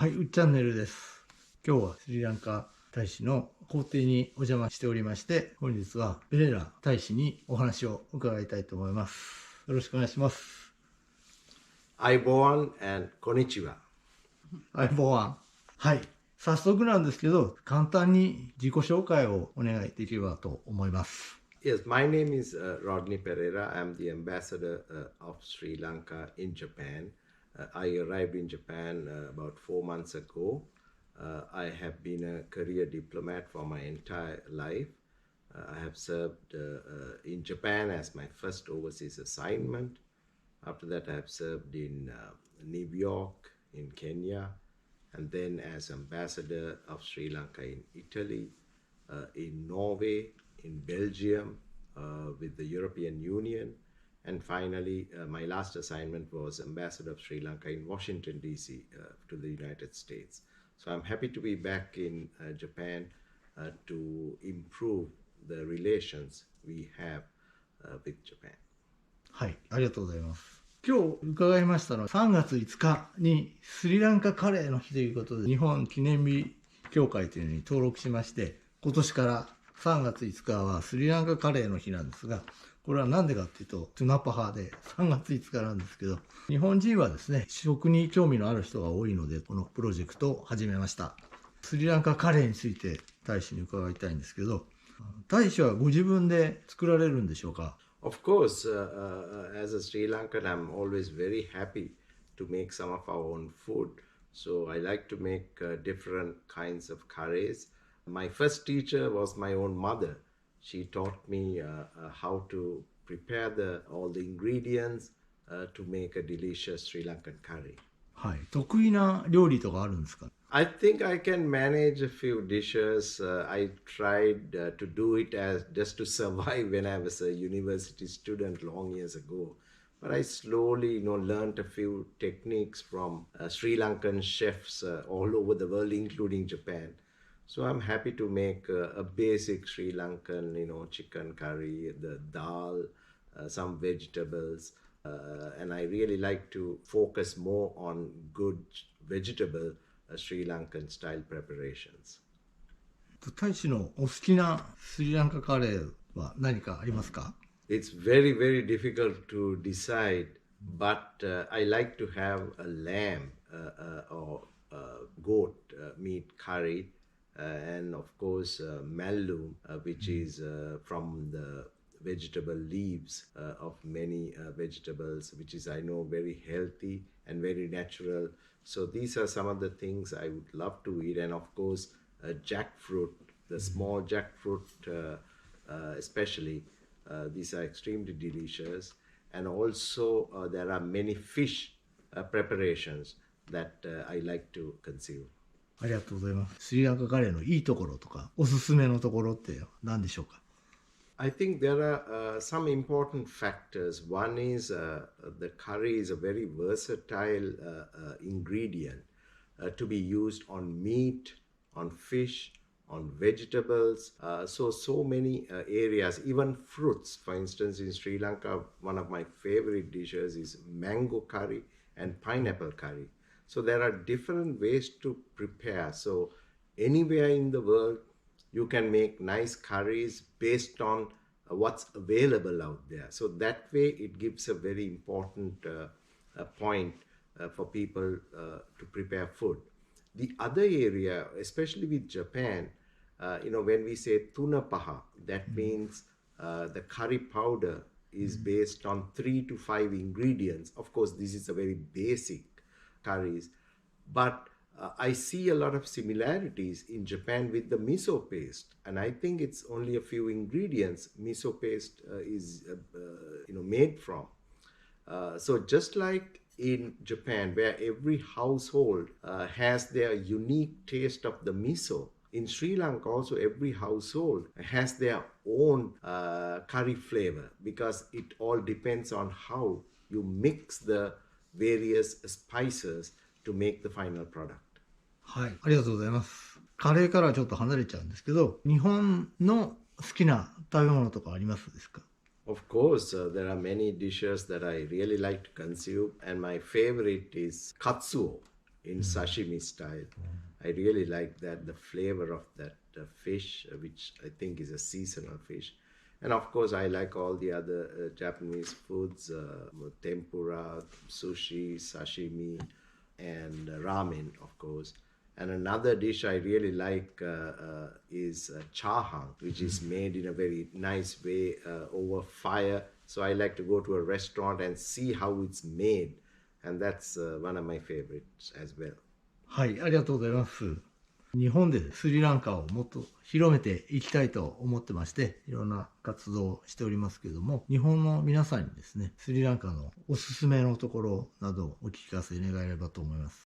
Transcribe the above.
はい、うっチャンネルです。今日はスリランカ大使の公邸にお邪魔しておりまして、本日はペレーラ大使にお話を伺いたいと思います。よろしくお願いします。Aiboan and Konnichiwa。はい、ボアン。はい。早速なんですけど、簡単に自己紹介をお願いできればと思います。Yes, my name is Rodney Pereira. I'm the ambassador of Sri Lanka in Japan. I arrived in Japan about 4 months ago. I have been a career diplomat for my entire life. I have served in Japan as my first overseas assignment. After that, I have served in New York, in Kenya, and then as ambassador of Sri Lanka in Italy, in Norway, in Belgium, with the European Union, and finally, my last assignment was ambassador of Sri Lanka in Washington, D.C. To the United States. So I'm happy to be back in Japan to improve the relations we have with Japan. はい、ありがとうございます。今日伺いましたのは3月5日にスリランカカレーの日ということで日本記念日協会というのに登録しまして、今年から3月5日はスリランカカレーの日なんですが、これは何でかっていうとトゥナパハで3月5日なんですけど、日本人はですね、食に興味のある人が多いのでこのプロジェクトを始めました。スリランカカレーについて大使に伺いたいんですけど、大使はご自分で作られるんでしょうか？Of course, as a Sri Lankan, I'm always very happy to make some of our own food. So I like to make different kinds of curries. My first teacher was my own mother. She taught me how to prepare all the ingredients to make a delicious Sri Lankan curry. はい、得意な料理とかあるんですか？I think I can manage a few dishes. I tried to do it as just to survive when I was a university student long years ago. But I slowly, learned a few techniques from Sri Lankan chefs all over the world, including Japan. So I'm happy to make a basic Sri Lankan, chicken curry, the dal, some vegetables. And I really like to focus more on good vegetable Sri Lankan style preparations. 大使のお好きなスリランカカレーは何かありますか？ It's very, very difficult to decide, but I like to have a lamb or goat meat curry, and of course mallum, which is from the vegetable leaves of many vegetables, which is, I know, very healthy and very natural. So these are some of the things I would love to eat. And of course, jackfruit, the small jackfruit especially, these are extremely delicious. And also there are many fish preparations that I like to consume. ありがとうございます。スリランカカレーのいいところとかおすすめのところって何でしょうか？ I think there are some important factors. One is the curry is a very versatile ingredient to be used on meat, on fish, on vegetables. So many areas, even fruits. For instance, in Sri Lanka, one of my favorite dishes is mango curry and pineapple curry. So there are different ways to prepare. So anywhere in the world, you can make nice curries based on what's available out there. So that way it gives a very important point for people to prepare food. The other area, especially with Japan, when we say tunapaha, that means the curry powder is based on 3 to 5 ingredients. Of course, this is a very basic curries, but I see a lot of similarities in Japan with the miso paste, and I think it's only a few ingredients miso paste is made from. So just like in Japan, where every household has their unique taste of the miso, in Sri Lanka also every household has their own curry flavor, because it all depends on how you mix the various spices to make the final product. はい、ありがとうございます。カレーからはちょっと離れちゃうんですけど、日本の好きな食べ物とかありますですか？ Of course, there are many dishes that I really like to consume, and my favorite is katsuo. in sashimi style. I really like that, the flavor of that fish, which I think is a seasonal fish. And of course, I like all the other Japanese foods, tempura, sushi, sashimi, and ramen, of course. And another dish I really like is chahan, which is made in a very nice way over fire. So I like to go to a restaurant and see how it's made. And that's one of my favorites as well. はい、ありがとうございます。日本でスリランカをもっと広めていきたいと思ってまして、いろんな活動をしておりますけれども、日本の皆さんにですね、スリランカのおすすめのところなどをお聞かせ願えればと思います。